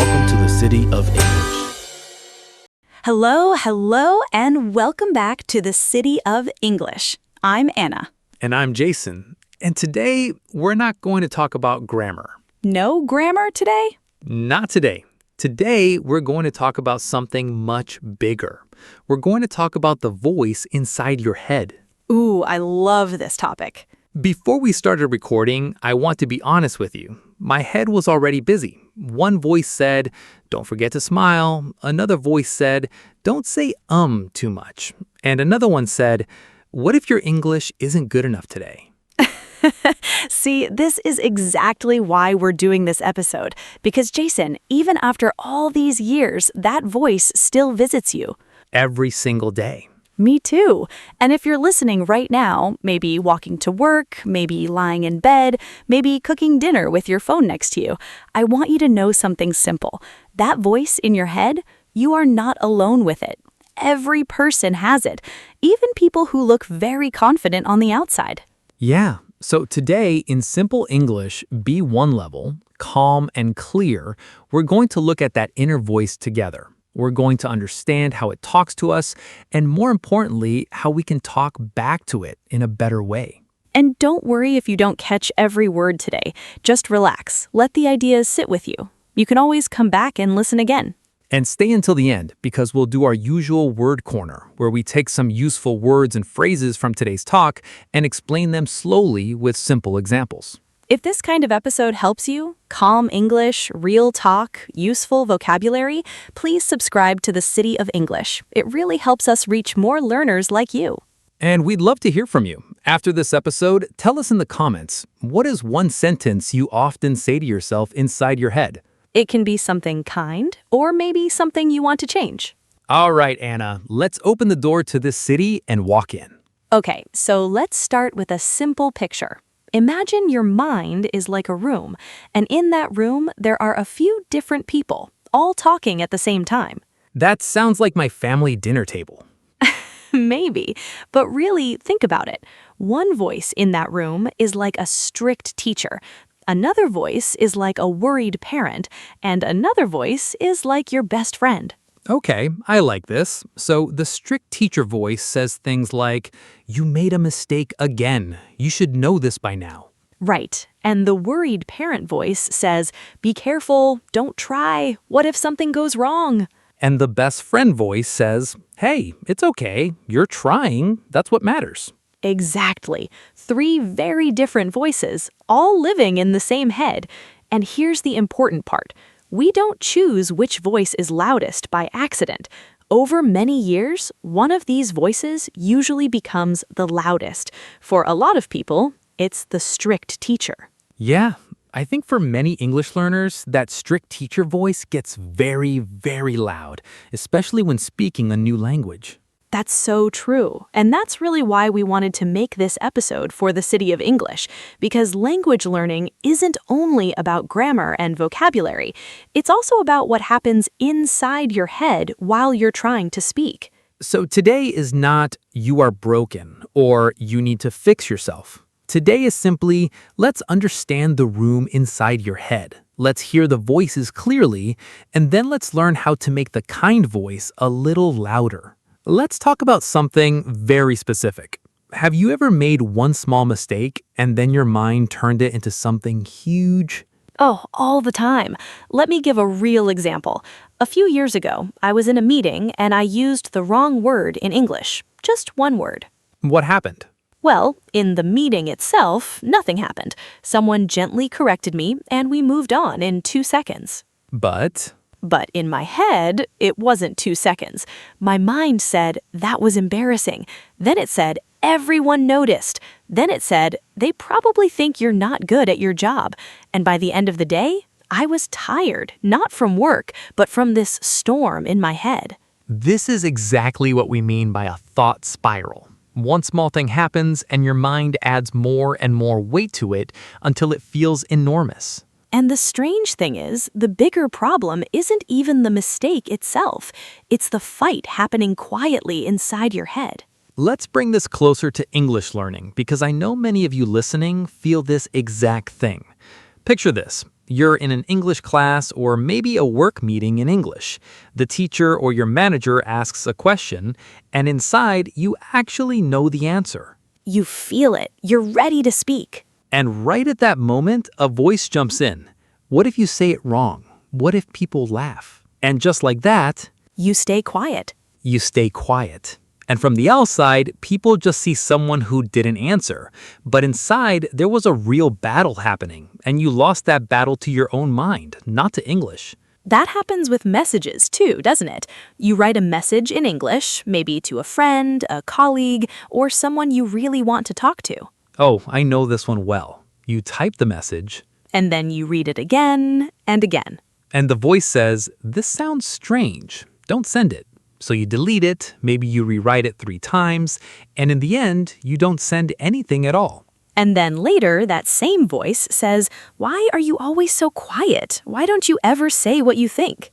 welcome to the City of English. Hello, and welcome back to the City of English. I'm Anna. And I'm Jason. And today, we're not going to talk about grammar. No grammar today? Not today. Today, we're going to talk about something much bigger. We're going to talk about the voice inside your head. Ooh, I love this topic. Before we started recording, I want to be honest with you. My head was already busy. One voice said, "Don't forget to smile." Another voice said, "Don't say too much." And another one said, "What if your English isn't good enough today?" See, this is exactly why we're doing this episode. Because, Jason, even after all these years, that voice still visits you. Every single day. Me too. And if you're listening right now, maybe walking to work, maybe lying in bed, maybe cooking dinner with your phone next to you, I want you to know something simple. That voice in your head, you are not alone with it. Every person has it, even people who look very confident on the outside. Yeah. So today, in simple English, B1 level, calm and clear, we're going to look at that inner voice together. We're going to understand how it talks to us, and more importantly, how we can talk back to it in a better way. And don't worry if you don't catch every word today. Just relax. Let the ideas sit with you. You can always come back and listen again. And stay until the end, because we'll do our usual word corner, where we take some useful words and phrases from today's talk and explain them slowly with simple examples. If this kind of episode helps you, calm English, real talk, useful vocabulary, please subscribe to the City of English. It really helps us reach more learners like you. And we'd love to hear from you. After this episode, tell us in the comments, what is one sentence you often say to yourself inside your head? It can be something kind, or maybe something you want to change. All right, Anna, let's open the door to this city and walk in. Okay, so let's start with a simple picture. Imagine your mind is like a room, and in that room, there are a few different people, all talking at the same time. That sounds like my family dinner table. Maybe, but really think about it. One voice in that room is like a strict teacher. Another voice is like a worried parent, and another voice is like your best friend. Okay, I like this. So the strict teacher voice says things like, "You made a mistake again. You should know this by now." Right, and the worried parent voice says, "Be careful, don't try, what if something goes wrong?" And the best friend voice says, "Hey, it's okay. You're trying. That's what matters." Exactly. Three very different voices, all living in the same head. And here's the important part. We don't choose which voice is loudest by accident. Over many years, one of these voices usually becomes the loudest. For a lot of people, it's the strict teacher. Yeah, I think for many English learners, that strict teacher voice gets very, very loud, especially when speaking a new language. That's so true. And that's really why we wanted to make this episode for the City of English, because language learning isn't only about grammar and vocabulary. It's also about what happens inside your head while you're trying to speak. So today is not "you are broken" or "you need to fix yourself." Today is simply, let's understand the room inside your head. Let's hear the voices clearly, and then let's learn how to make the kind voice a little louder. Let's talk about something very specific. Have you ever made one small mistake and then your mind turned it into something huge? Oh, all the time. Let me give a real example. A few years ago, I was in a meeting and I used the wrong word in English. Just one word. What happened? Well, in the meeting itself, nothing happened. Someone gently corrected me and we moved on in 2 seconds. But in my head, it wasn't 2 seconds. My mind said, that was embarrassing. Then it said, everyone noticed. Then it said, they probably think you're not good at your job. And by the end of the day, I was tired, not from work, but from this storm in my head. This is exactly what we mean by a thought spiral. One small thing happens and your mind adds more and more weight to it until it feels enormous. And the strange thing is, the bigger problem isn't even the mistake itself. It's the fight happening quietly inside your head. Let's bring this closer to English learning because I know many of you listening feel this exact thing. Picture this. You're in an English class or maybe a work meeting in English. The teacher or your manager asks a question, and inside you actually know the answer. You feel it. You're ready to speak. And right at that moment, a voice jumps in. What if you say it wrong? What if people laugh? And just like that, You stay quiet. you stay quiet. And from the outside, people just see someone who didn't answer. But inside, there was a real battle happening, and you lost that battle to your own mind, not to English. That happens with messages too, doesn't it? You write a message in English, maybe to a friend, a colleague, or someone you really want to talk to. Oh, I know this one well. You type the message, And then you read it again and again. and the voice says, "This sounds strange. Don't send it." So you delete it, maybe you rewrite it 3 times, and in the end, you don't send anything at all. And then later, that same voice says, "Why are you always so quiet? Why don't you ever say what you think?"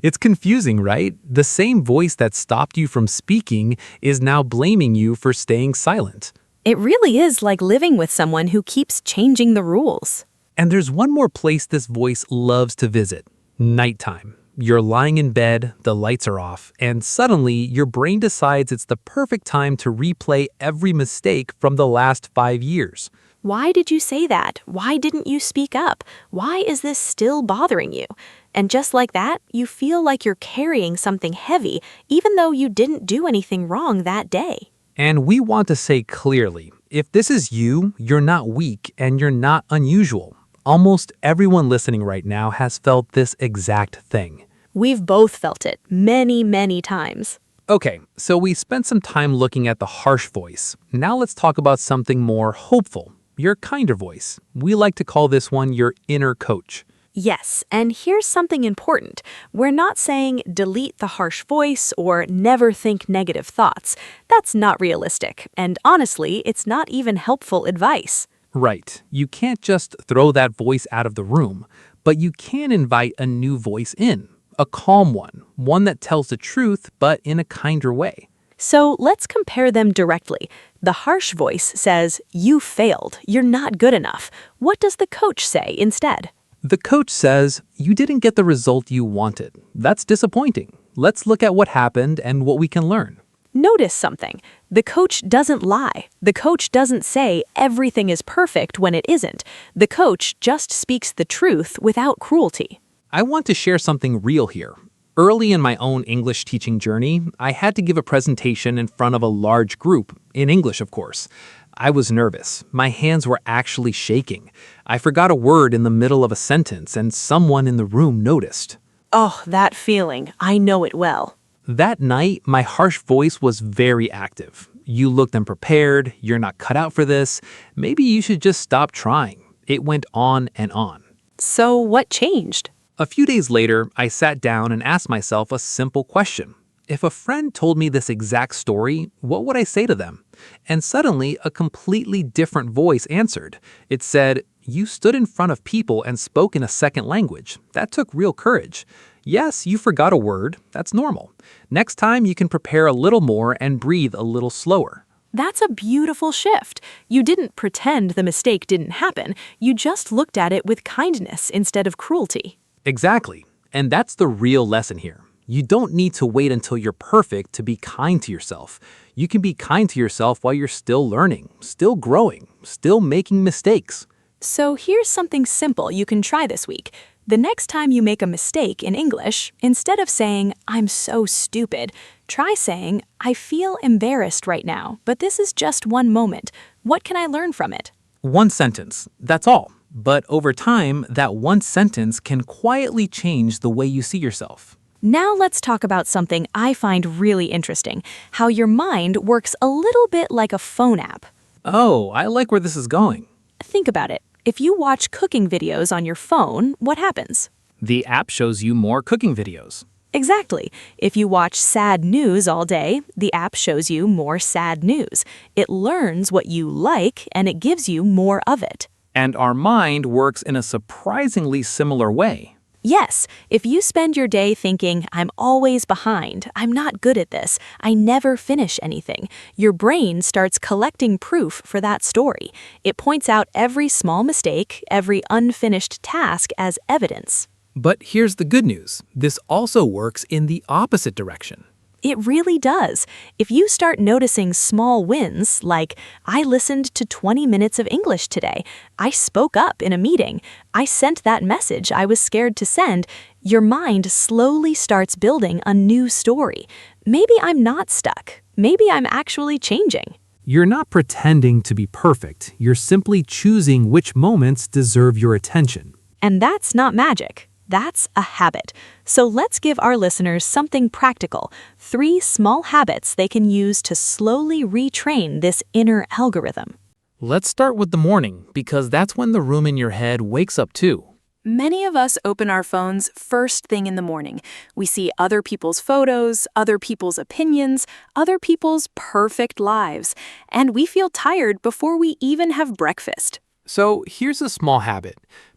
It's confusing, right? The same voice that stopped you from speaking is now blaming you for staying silent. It really is like living with someone who keeps changing the rules. And there's one more place this voice loves to visit: nighttime. You're lying in bed, the lights are off, and suddenly your brain decides it's the perfect time to replay every mistake from the last 5 years. Why did you say that? Why didn't you speak up? Why is this still bothering you? And just like that, you feel like you're carrying something heavy, even though you didn't do anything wrong that day. And we want to say clearly, if this is you, you're not weak and you're not unusual. Almost everyone listening right now has felt this exact thing. We've both felt it many, many times. Okay, so we spent some time looking at the harsh voice. Now let's talk about something more hopeful, your kinder voice. We like to call this one your inner coach. Yes, and here's something important. We're not saying delete the harsh voice or never think negative thoughts. That's not realistic, and honestly, it's not even helpful advice. Right, you can't just throw that voice out of the room, but you can invite a new voice in, a calm one that tells the truth but in a kinder way. So let's compare them directly. The harsh voice says, "You failed. You're not good enough." What does the coach say instead? The coach says, "You didn't get the result you wanted. That's disappointing. Let's look at what happened and what we can learn." Notice something. The coach doesn't lie. The coach doesn't say everything is perfect when it isn't. The coach just speaks the truth without cruelty. I want to share something real here. Early in my own English teaching journey, I had to give a presentation in front of a large group, in English, of course. I was nervous. My hands were actually shaking. I forgot a word in the middle of a sentence, and someone in the room noticed. Oh, that feeling. I know it well. That night, my harsh voice was very active. "You looked unprepared. You're not cut out for this. Maybe you should just stop trying." It went on and on. So what changed? A few days later, I sat down and asked myself a simple question. If a friend told me this exact story, what would I say to them? And suddenly, a completely different voice answered. It said, "You stood in front of people and spoke in a second language. That took real courage. Yes, you forgot a word. That's normal. Next time, you can prepare a little more and breathe a little slower." That's a beautiful shift. You didn't pretend the mistake didn't happen. You just looked at it with kindness instead of cruelty. Exactly. And that's the real lesson here. You don't need to wait until you're perfect to be kind to yourself. You can be kind to yourself while you're still learning, still growing, still making mistakes. So here's something simple you can try this week. The next time you make a mistake in English, instead of saying, "I'm so stupid," try saying, "I feel embarrassed right now, but this is just one moment. What can I learn from it?" One sentence, that's all. But over time, that one sentence can quietly change the way you see yourself. Now let's talk about something I find really interesting, how your mind works a little bit like a phone app. Oh, I like where this is going. Think about it. If you watch cooking videos on your phone, what happens? The app shows you more cooking videos. Exactly. If you watch sad news all day, the app shows you more sad news. It learns what you like and it gives you more of it. And our mind works in a surprisingly similar way. Yes, if you spend your day thinking, I'm always behind, I'm not good at this, I never finish anything, your brain starts collecting proof for that story. It points out every small mistake, every unfinished task as evidence. But here's the good news. This also works in the opposite direction. It really does. If you start noticing small wins, like, I listened to 20 minutes of English today, I spoke up in a meeting, I sent that message I was scared to send, your mind slowly starts building a new story. Maybe I'm not stuck. Maybe I'm actually changing. You're not pretending to be perfect. You're simply choosing which moments deserve your attention. And that's not magic. That's a habit. So let's give our listeners something practical, 3 small habits they can use to slowly retrain this inner algorithm. Let's start with the morning, because that's when the room in your head wakes up too. Many of us open our phones first thing in the morning. We see other people's photos, other people's opinions, other people's perfect lives, and we feel tired before we even have breakfast. So here's a small habit.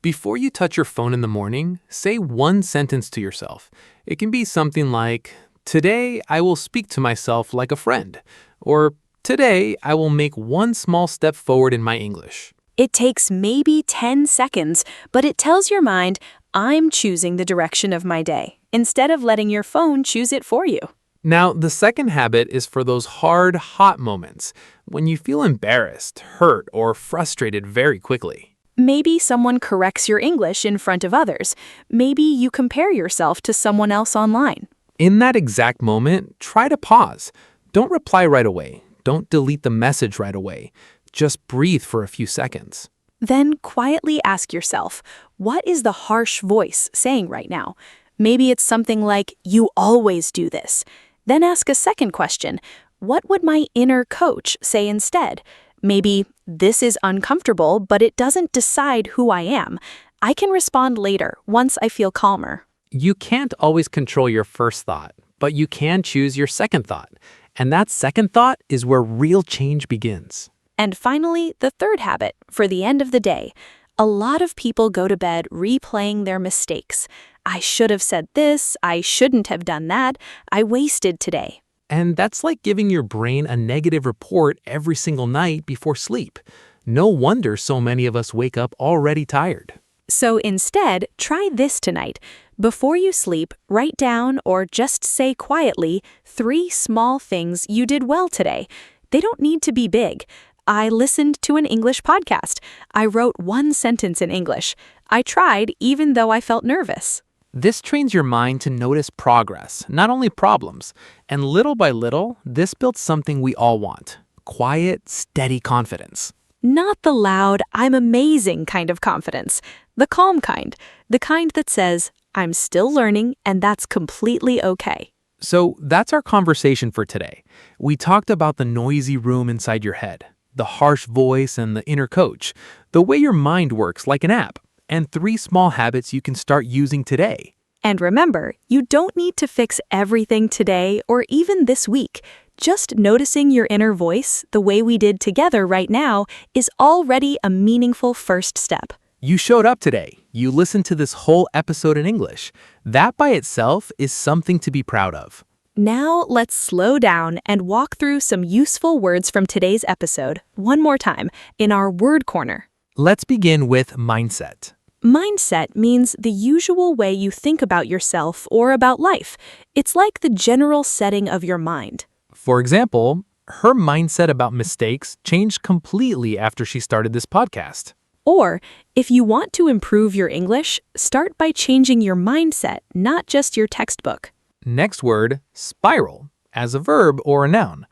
Before you touch your phone in the morning, say one sentence to yourself. It can be something like, today I will speak to myself like a friend, or today I will make one small step forward in my English. It takes maybe 10 seconds, but it tells your mind, I'm choosing the direction of my day, instead of letting your phone choose it for you. Now, the second habit is for those hard, hot moments, when you feel embarrassed, hurt, or frustrated very quickly. Maybe someone corrects your English in front of others. Maybe you compare yourself to someone else online. In that exact moment, try to pause. Don't reply right away. Don't delete the message right away. Just breathe for a few seconds. Then quietly ask yourself, what is the harsh voice saying right now? Maybe it's something like, you always do this. Then ask a second question, what would my inner coach say instead? Maybe, this is uncomfortable, but it doesn't decide who I am. I can respond later, once I feel calmer. You can't always control your first thought, but you can choose your second thought. And that second thought is where real change begins. And finally, the third habit, for the end of the day. A lot of people go to bed replaying their mistakes. I should have said this, I shouldn't have done that, I wasted today. And that's like giving your brain a negative report every single night before sleep. No wonder so many of us wake up already tired. So instead, try this tonight. Before you sleep, write down or just say quietly 3 small things you did well today. They don't need to be big. I listened to an English podcast. I wrote 1 sentence in English. I tried even though I felt nervous. This trains your mind to notice progress, not only problems. And little by little, this builds something we all want: quiet, steady confidence. Not the loud, I'm amazing kind of confidence. The calm kind. The kind that says, I'm still learning and that's completely okay. So that's our conversation for today. We talked about the noisy room inside your head, the harsh voice and the inner coach, the way your mind works like an app, and 3 small habits you can start using today. And remember, you don't need to fix everything today or even this week. Just noticing your inner voice, the way we did together right now, is already a meaningful first step. You showed up today. You listened to this whole episode in English. That by itself is something to be proud of. Now let's slow down and walk through some useful words from today's episode one more time in our word corner. Let's begin with mindset. Mindset means the usual way you think about yourself or about life. It's like the general setting of your mind. For example, her mindset about mistakes changed completely after she started this podcast. Or, if you want to improve your English, start by changing your mindset, not just your textbook. Next word, spiral, as a verb or a noun.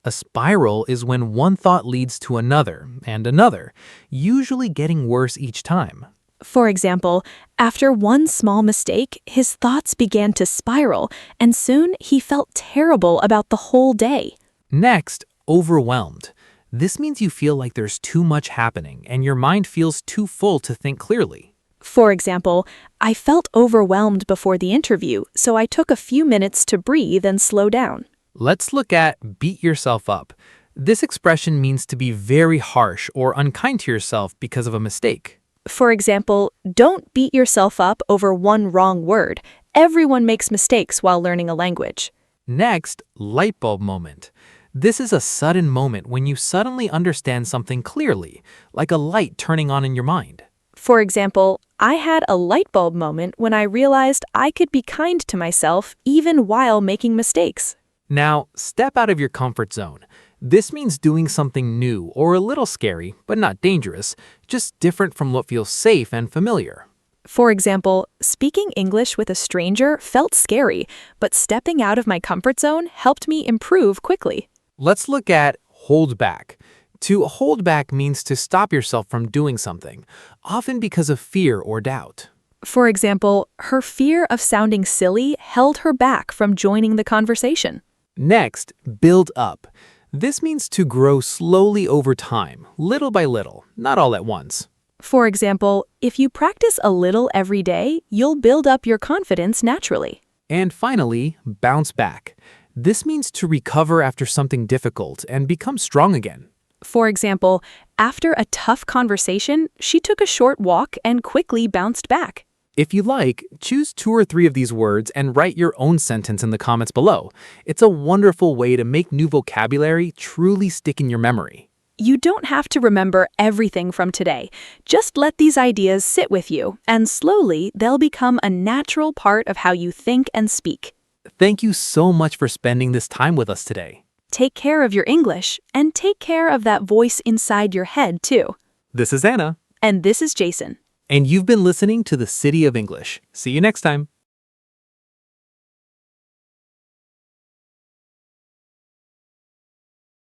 A spiral is when one thought leads to another and another, usually getting worse each time. For example, after one small mistake, his thoughts began to spiral, and soon he felt terrible about the whole day. Next, overwhelmed. This means you feel like there's too much happening and your mind feels too full to think clearly. For example, I felt overwhelmed before the interview, so I took a few minutes to breathe and slow down. Let's look at beat yourself up. This expression means to be very harsh or unkind to yourself because of a mistake. For example, don't beat yourself up over one wrong word. Everyone makes mistakes while learning a language. Next, light bulb moment. This is a sudden moment when you suddenly understand something clearly, like a light turning on in your mind. For example, I had a light bulb moment when I realized I could be kind to myself even while making mistakes. Now, step out of your comfort zone. This means doing something new or a little scary, but not dangerous, just different from what feels safe and familiar. For example, speaking English with a stranger felt scary, but stepping out of my comfort zone helped me improve quickly. Let's look at hold back. To hold back means to stop yourself from doing something, often because of fear or doubt. For example, her fear of sounding silly held her back from joining the conversation. Next, build up. This means to grow slowly over time, little by little, not all at once. For example, if you practice a little every day, you'll build up your confidence naturally. And finally, bounce back. This means to recover after something difficult and become strong again. For example, after a tough conversation, she took a short walk and quickly bounced back. If you like, choose 2 or 3 of these words and write your own sentence in the comments below. It's a wonderful way to make new vocabulary truly stick in your memory. You don't have to remember everything from today. Just let these ideas sit with you, and slowly they'll become a natural part of how you think and speak. Thank you so much for spending this time with us today. Take care of your English, and take care of that voice inside your head, too. This is Anna. And this is Jason. And you've been listening to The City of English. See you next time.